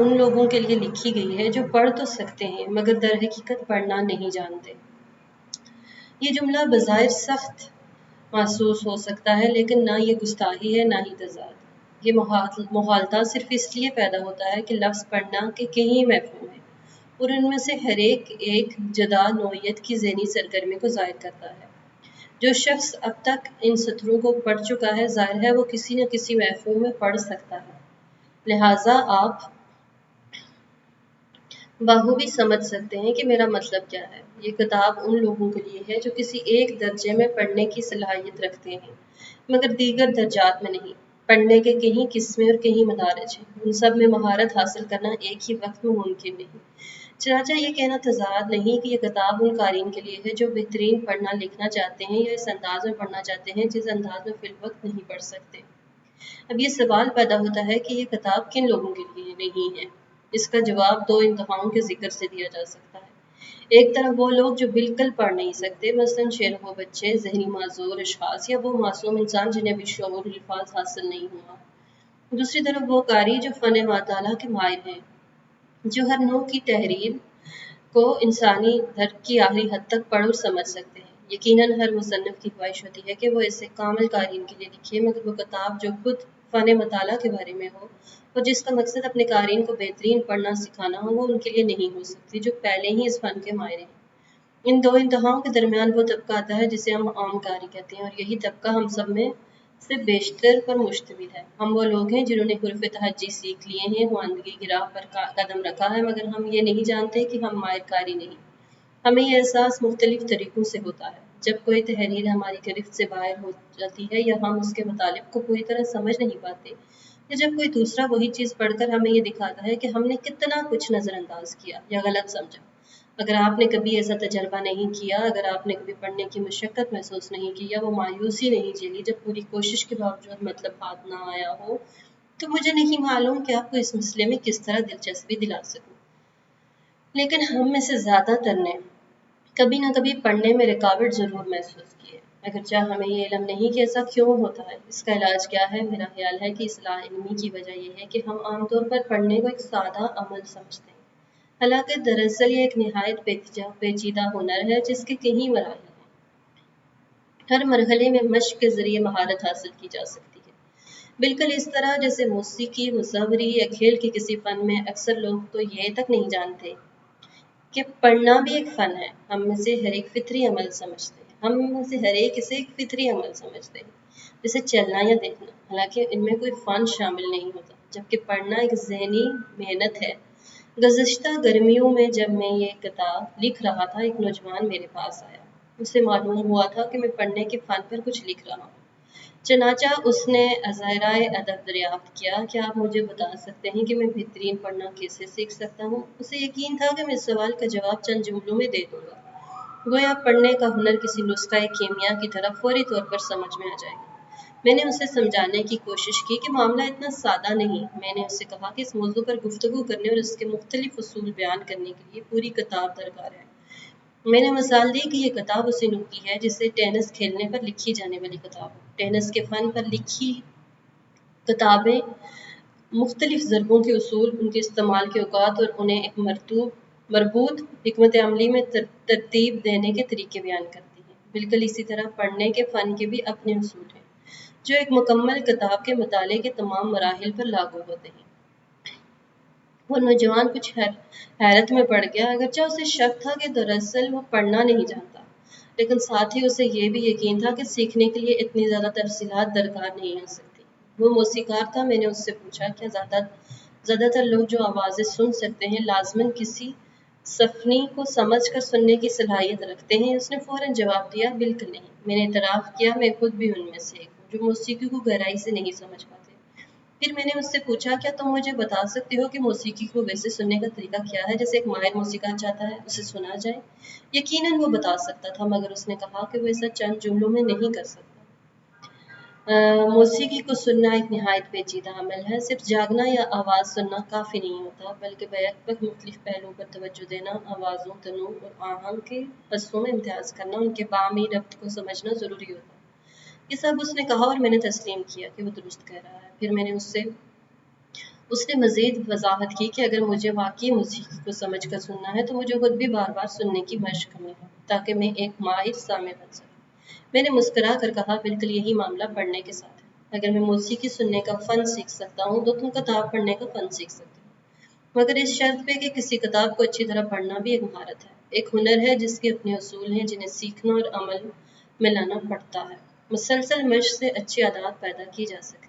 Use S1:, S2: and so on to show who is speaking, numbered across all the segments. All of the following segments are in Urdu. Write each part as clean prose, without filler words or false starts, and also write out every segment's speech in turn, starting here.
S1: ان لوگوں کے لیے لکھی گئی ہے جو پڑھ تو سکتے ہیں مگر در حقیقت پڑھنا نہیں جانتے۔ یہ جملہ بظاہر سخت محسوس ہو سکتا ہے، لیکن نہ یہ گستاخی ہے نہ ہی تضاد۔ یہ مغالطہ صرف اس لیے پیدا ہوتا ہے کہ لفظ پڑھنا کے کئی مفہوم ہیں اور ان میں سے ہر ایک جدا نوعیت کی ذہنی سرگرمی کو ظاہر کرتا ہے۔ جو شخص اب تک ان سطروں کو پڑھ چکا ہے، ظاہر ہے وہ کسی نہ کسی مفہوم میں پڑھ سکتا ہے، لہٰذا آپ بخوبی سمجھ سکتے ہیں کہ میرا مطلب کیا ہے۔ یہ کتاب ان لوگوں کے لیے ہے جو کسی ایک درجے میں پڑھنے کی صلاحیت رکھتے ہیں مگر دیگر درجات میں نہیں۔ پڑھنے کے کئی قسمیں اور کئی مدارج ہیں، ان سب میں مہارت حاصل کرنا ایک ہی وقت میں ممکن نہیں۔ چنانچہ یہ کہنا تضاد نہیں کہ یہ کتاب ان قارئین کے لیے ہے جو بہترین پڑھنا لکھنا چاہتے ہیں یا اس انداز میں پڑھنا چاہتے ہیں جس انداز میں فی الوقت نہیں پڑھ سکتے۔ اب یہ سوال پیدا ہوتا ہے کہ یہ کتاب کن لوگوں کے لیے نہیں ہے۔ اس کا جواب دو انتہاؤں کے ذکر سے دیا جا سکتا ہے۔ ایک طرف وہ لوگ جو بالکل پڑھ نہیں سکتے، مثلاً شیروں و بچے، ذہنی معذور اشخاص یا وہ معصوم انسان جنہیں بھی شعور الفاظ حاصل نہیں ہوا۔ دوسری طرف وہ قاری جو فن مطالعہ کے ماہر ہیں، جو ہر نوع کی تحریر کو انسانی درک کی آخری حد تک پڑھ اور سمجھ سکتے ہیں۔ یقیناً ہر مصنف کی خواہش ہوتی ہے کہ وہ اسے کامل قارئین کے لیے لکھے، مگر وہ کتاب جو خود فن مطالعہ کے بارے میں ہو اور جس کا مقصد اپنے قارئین کو بہترین پڑھنا سکھانا ہو، وہ ان کے لیے نہیں ہو سکتی جو پہلے ہی اس فن کے ماہر ہیں۔ ان دو انتہاؤں کے درمیان وہ طبقہ آتا ہے جسے ہم عام قاری کہتے ہیں، اور یہی طبقہ ہم سب میں سے بیشتر پر مشتمل ہے۔ ہم وہ لوگ ہیں جنہوں نے حروف تہجی سیکھ لیے ہیں، خواندگی کی راہ پر قدم رکھا ہے، مگر ہم یہ نہیں جانتے کہ ہم ماہر قاری نہیں۔ ہمیں یہ احساس مختلف طریقوں سے ہوتا ہے۔ جب کوئی تحریر ہماری گرفت سے باہر ہو جاتی ہے یا ہم اس کے مطالب کو پوری طرح سمجھ نہیں پاتے، یا جب کوئی دوسرا وہی چیز پڑھ کر ہمیں یہ دکھاتا ہے کہ ہم نے کتنا کچھ نظر انداز کیا یا غلط سمجھا۔ اگر آپ نے کبھی ایسا تجربہ نہیں کیا، اگر آپ نے کبھی پڑھنے کی مشقت محسوس نہیں کی یا وہ مایوسی نہیں جھیلی جب پوری کوشش کے باوجود مطلب ہاتھ نہ آیا ہو، تو مجھے نہیں معلوم کہ آپ کو اس مسئلے میں کس طرح دلچسپی دلا سکوں۔ لیکن ہم میں سے زیادہ تر نے کبھی نہ کبھی پڑھنے میں رکاوٹ ضرور محسوس کی ہے، اگرچہ ہمیں یہ علم نہیں کہ ایسا کیوں ہوتا ہے۔ اس کا علاج کیا ہے؟ میرا خیال ہے کہ اصلاح علمی کی وجہ یہ ہے کہ ہم عام طور پر پڑھنے کو ایک سادہ عمل سمجھتے ہیں، حالانکہ دراصل یہ ایک نہایت پیچیدہ ہنر ہے جس کے کئی مراحل ہیں۔ ہر مرحلے میں مشق کے ذریعے مہارت حاصل کی جا سکتی ہے، بالکل اس طرح جیسے موسیقی، مصوری یا کھیل کے کسی فن میں۔ اکثر لوگ تو یہ تک نہیں جانتے کہ پڑھنا بھی ایک فن ہے۔ ہم میں سے ہر ایک فطری عمل سمجھتے ہیں، اسے ایک فطری عمل سمجھتے ہیں، جیسے چلنا یا دیکھنا، حالانکہ ان میں کوئی فن شامل نہیں ہوتا، جبکہ پڑھنا ایک ذہنی محنت ہے۔ گزشتہ گرمیوں میں جب میں یہ کتاب لکھ رہا تھا، ایک نوجوان میرے پاس آیا۔ اسے معلوم ہوا تھا کہ میں پڑھنے کے فن پر کچھ لکھ رہا ہوں۔ چنانچہ اس نے ظاہرۂ ادب دریافت کیا، کیا آپ مجھے بتا سکتے ہیں کہ میں بہترین پڑھنا کیسے سیکھ سکتا ہوں؟ اسے یقین تھا کہ میں اس سوال کا جواب چند جملوں میں دے دوں گا، گویا پڑھنے کا ہنر کسی نسخہ کیمیا کی طرح فوری طور پر سمجھ میں آ جائے گا۔ میں نے اسے سمجھانے کی کوشش کی کہ معاملہ اتنا سادہ نہیں۔ میں نے اسے کہا کہ اس موضوع پر گفتگو کرنے اور اس کے مختلف اصول بیان کرنے کے لیے پوری کتاب درکار ہے۔ میں نے مثال دی کہ یہ کتاب اسی نوع کی ہے جسے ٹینس کھیلنے پر لکھی جانے والی کتاب ہو۔ ٹینس کے فن پر لکھی کتابیں مختلف ضربوں کے اصول، ان کے استعمال کے اوقات اور انہیں ایک مربوط حکمت عملی میں ترتیب دینے کے طریقے بیان کرتی ہیں۔ بالکل اسی طرح پڑھنے کے فن کے بھی اپنے اصول ہیں، جو ایک مکمل کتاب کے مطالعے کے تمام مراحل پر لاگو ہوتے ہیں۔ وہ نوجوان کچھ حیرت میں پڑ گیا، اگرچہ اسے شک تھا کہ دراصل وہ پڑھنا نہیں جانتا، لیکن ساتھ ہی اسے یہ بھی یقین تھا کہ سیکھنے کے لیے اتنی زیادہ تفصیلات درکار نہیں ہو سکتی۔ وہ موسیقار تھا۔ میں نے اس سے پوچھا، کیا زیادہ تر لوگ جو آوازیں سن سکتے ہیں لازماً کسی صفنی کو سمجھ کر سننے کی صلاحیت رکھتے ہیں؟ اس نے فوراً جواب دیا، بالکل نہیں۔ میں نے اعتراف کیا، میں خود بھی ان میں سے ایک ہوں جو موسیقی کو گہرائی سے نہیں سمجھ پاتے۔ پھر میں نے اس سے پوچھا، کیا تم مجھے بتا سکتے ہو کہ موسیقی کو ویسے سننے کا طریقہ کیا ہے جیسے ایک ماہر موسیقار چاہتا ہے اسے سنا جائے؟ یقیناً وہ بتا سکتا تھا، مگر اس نے کہا کہ وہ ایسا چند جملوں میں نہیں کر سکتا۔ موسیقی کو سننا ایک نہایت پیچیدہ عمل ہے۔ صرف جاگنا یا آواز سننا کافی نہیں ہوتا، بلکہ بیک وقت مختلف پہلوؤں پر توجہ دینا، آوازوں، تنوع اور آہنگ کے حصوں میں امتیاز کرنا، ان کے باہمی ربط کو سمجھنا ضروری ہوتا ہے۔ یہ سب اس نے کہا اور میں نے تسلیم کیا کہ وہ درست کہہ رہا ہے۔ پھر میں نے اس سے اس نے مزید وضاحت کی کہ اگر مجھے واقعی موسیقی کو سمجھ کر سننا ہے تو مجھے خود بھی بار بار سننے کی مشق کرنی ہے تاکہ میں ایک ماہر سامع بن سکوں۔ میں نے مسکرا کر کہا، بالکل یہی معاملہ پڑھنے کے ساتھ ہے۔ اگر میں موسیقی سننے کا فن سیکھ سکتا ہوں تو تم کتاب پڑھنے کا فن سیکھ سکتے ہو، مگر اس شرط پہ کہ کسی کتاب کو اچھی طرح پڑھنا بھی ایک مہارت ہے، ایک ہنر ہے جس کے اپنے اصول ہیں جنہیں سیکھنا اور عمل میں لانا پڑتا ہے۔ مسلسل مشق سے اچھی عادات پیدا کی جا سکتی ہے۔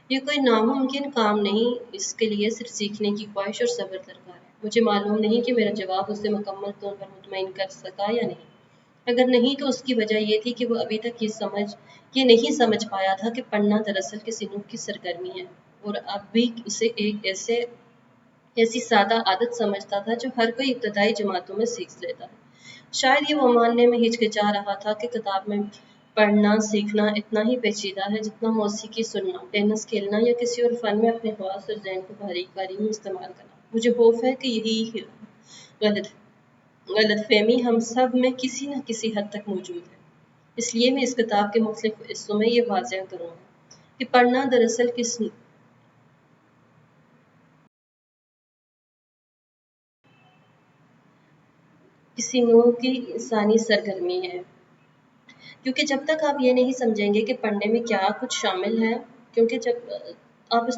S1: یہ کوئی ناممکن کام نہیں، اس کے لیے صرف سیکھنے کی خواہش اور صبر درکار ہے۔ مجھے معلوم نہیں کہ میرا جواب اسے مکمل طور پر مطمئن کر سکا یا نہیں۔ اگر نہیں تو اس کی وجہ یہ تھی کہ وہ ابھی تک یہ نہیں سمجھ پایا تھا کہ پڑھنا دراصل کسی روح کی سرگرمی ہے، اور اب بھی اسے ایک ایسی سادہ عادت سمجھتا تھا جو ہر کوئی ابتدائی جماعتوں میں سیکھ لیتا ہے۔ شاید یہ وہ ماننے میں ہچکچا رہا تھا کہ کتاب میں پڑھنا سیکھنا اتنا ہی پیچیدہ ہے جتنا موسیقی سننا، ٹینس کھیلنا یا کسی اور فن میں اپنے حواس اور ذہن کو باریکی میں استعمال کرنا۔ مجھے خوف ہے کہ یہی غلط فہمی ہم سب میں کسی نہ کسی حد تک موجود ہے۔ اس لیے میں اس کتاب کے مختلف حصوں میں یہ واضح کروں گا کہ پڑھنا دراصل کسی نوع کی انسانی سرگرمی ہے، کیونکہ جب تک آپ یہ نہیں سمجھیں گے کہ پڑھنے میں کیا کچھ شامل ہے، کیونکہ جب آپ اس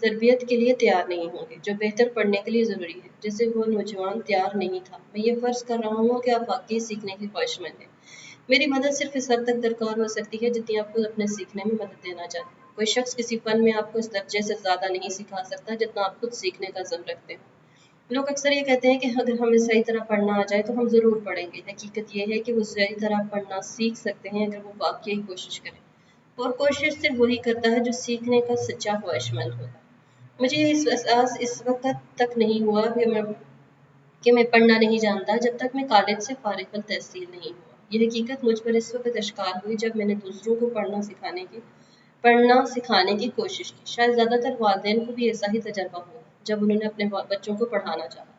S1: تربیت کے لیے تیار نہیں ہوں گے جو بہتر پڑھنے کے لیے ضروری ہے، جیسے وہ نوجوان تیار نہیں تھا۔ میں یہ فرض کر رہا ہوں کہ آپ واقعی سیکھنے کی خواہش مند ہیں۔ میری مدد صرف اس حد تک درکار ہو سکتی ہے جتنی آپ کو اپنے سیکھنے میں مدد دینا چاہتے ہیں۔ کوئی شخص کسی فن میں آپ کو اس درجے سے زیادہ نہیں سکھا سکتا جتنا آپ خود سیکھنے کا عزم رکھتے ہیں۔ لوگ اکثر یہ کہتے ہیں کہ اگر ہمیں صحیح طرح پڑھنا آ جائے تو ہم ضرور پڑھیں گے۔ حقیقت یہ ہے کہ وہ صحیح طرح پڑھنا سیکھ سکتے ہیں اگر وہ واقعی کوشش کریں، اور کوشش صرف وہی کرتا ہے جو سیکھنے کا سچا خواہش مند ہوتا ہے۔ مجھے یہ احساس اس وقت تک نہیں ہوا کہ میں پڑھنا نہیں جانتا جب تک میں کالج سے فارغ التحصیل نہیں ہوا۔ یہ حقیقت مجھ پر اس وقت اشکار ہوئی جب میں نے دوسروں کو پڑھنا سکھانے کی کوشش کی۔ شاید زیادہ تر والدین کو بھی ایسا ہی تجربہ ہوا جب انہوں نے اپنے بچوں کو پڑھانا چاہا۔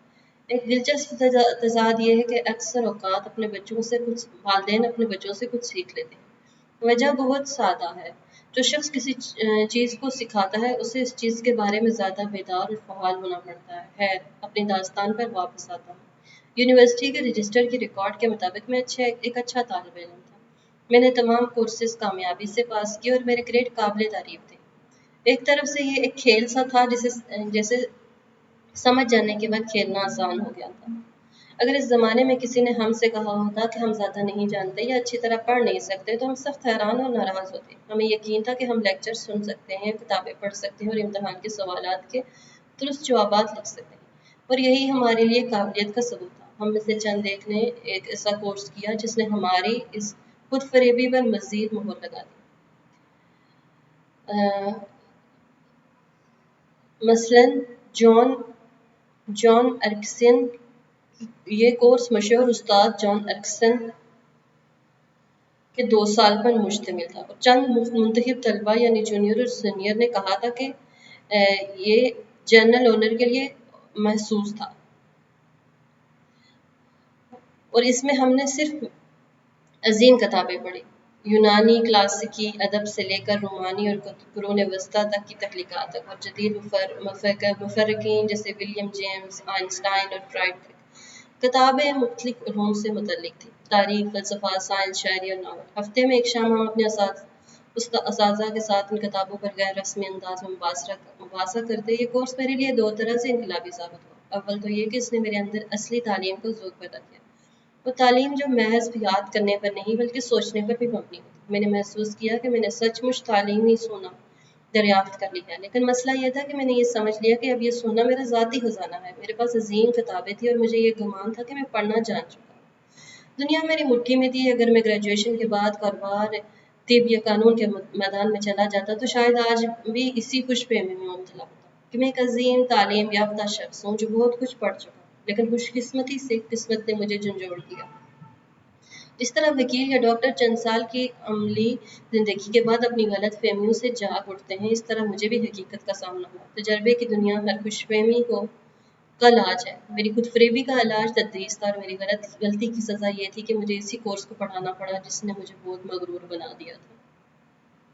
S1: ایک دلچسپ تضاد یہ ہے کہ اکثر اوقات والدین اپنے بچوں سے کچھ سیکھ لیتے ہیں۔ وجہ بہت سادہ ہے، جو شخص کسی چیز کو سکھاتا ہے اسے اس چیز کے بارے میں زیادہ بیدار اور فعال ہونا پڑتا ہے۔ خیر، اپنی داستان پر واپس آتا ہوں۔ یونیورسٹی کے رجسٹر کے ریکارڈ کے مطابق میں ایک اچھا طالب علم تھا۔ میں نے تمام کورسز کامیابی سے پاس کیے اور میرے گریڈ قابل تعریف تھے۔ ایک طرف سے یہ ایک کھیل سا تھا جیسے سمجھ جانے کے بعد کھیلنا آسان ہو گیا تھا۔ اگر اس زمانے میں کسی نے ہم سے کہا ہوتا کہ ہم زیادہ نہیں جانتے یا اچھی طرح پڑھ نہیں سکتے تو ہم سخت حیران اور ناراض ہوتے۔ ہمیں یقین تھا کہ ہم لیکچر سن سکتے ہیں، کتابیں پڑھ سکتے ہیں اور امتحان کے سوالات کے درست جوابات لکھ سکتے ہیں، اور یہی ہمارے لیے قابلیت کا ثبوت تھا۔ ہم میں سے چند ایک نے ایک ایسا کورس کیا جس نے ہماری اس خود فریبی پر مزید مہر لگا دی۔ مثلاً جان ارکسن۔ یہ کورس مشہور استاد جان ارکسن کے 2 سال پر مشتمل تھا، اور چند منتخب طلباء یعنی جونیئر اور سینئر نے کہا تھا کہ یہ جنرل آنر کے لیے مخصوص تھا، اور اس میں ہم نے صرف عظیم کتابیں پڑھی، یونانی کلاسیکی ادب سے لے کر رومانی اور قرون وسطیٰ تک کی تخلیقات تک، اور جدید مفکرین جیسے ولیم جیمس، آئنسٹائن اور فراڈ تک۔ کتابیں مختلف علوم سے متعلق تھیں، تاریخ، فلسفہ، سائنس، شاعری اور ناول۔ ہفتے میں ایک شام ہم اپنے اساتذہ کے ساتھ ان کتابوں پر غیر رسمی انداز میں مباحثہ کرتے۔ یہ کورس میرے لیے 2 طرح سے انقلابی ثابت ہوا۔ اول تو یہ کہ اس نے میرے اندر اصلی تعلیم کا ذوق پیدا کیا، وہ تعلیم جو محض یاد کرنے پر نہیں بلکہ سوچنے پر بھی مبنی ہوتی۔ میں نے محسوس کیا کہ میں نے سچ مچ تعلیمی سونا دریافت کر لیا، لیکن مسئلہ یہ تھا کہ میں نے یہ سمجھ لیا کہ اب یہ سونا میرا ذاتی خزانہ ہے۔ میرے پاس عظیم کتابیں تھیں اور مجھے یہ گمان تھا کہ میں پڑھنا جان چکا ہوں۔ دنیا میری مٹھی میں تھی۔ اگر میں گریجویشن کے بعد کاروبار، طب یا قانون کے میدان میں چلا جاتا تو شاید آج بھی اسی خوش فہمی میں مبتلا ہوتا کہ میں ایک عظیم تعلیم یافتہ شخص ہوں جو بہت کچھ پڑھ چکا ہوں، لیکن خوش قسمتی سے قسمت نے مجھے جھنجھوڑ دیا۔ جس طرح وکیل یا ڈاکٹر چند سال کی عملی زندگی کے بعد اپنی غلط فہمیوں سے جاگ اٹھتے ہیں، اس طرح مجھے بھی حقیقت کا سامنا ہوا۔ تجربے کی دنیا ہر خوش فہمی کا علاج ہے۔ میری خود فریبی کا علاج تدریس تھا، اور میری غلطی کی سزا یہ تھی کہ مجھے اسی کورس کو پڑھانا پڑا جس نے مجھے بہت مغرور بنا دیا تھا۔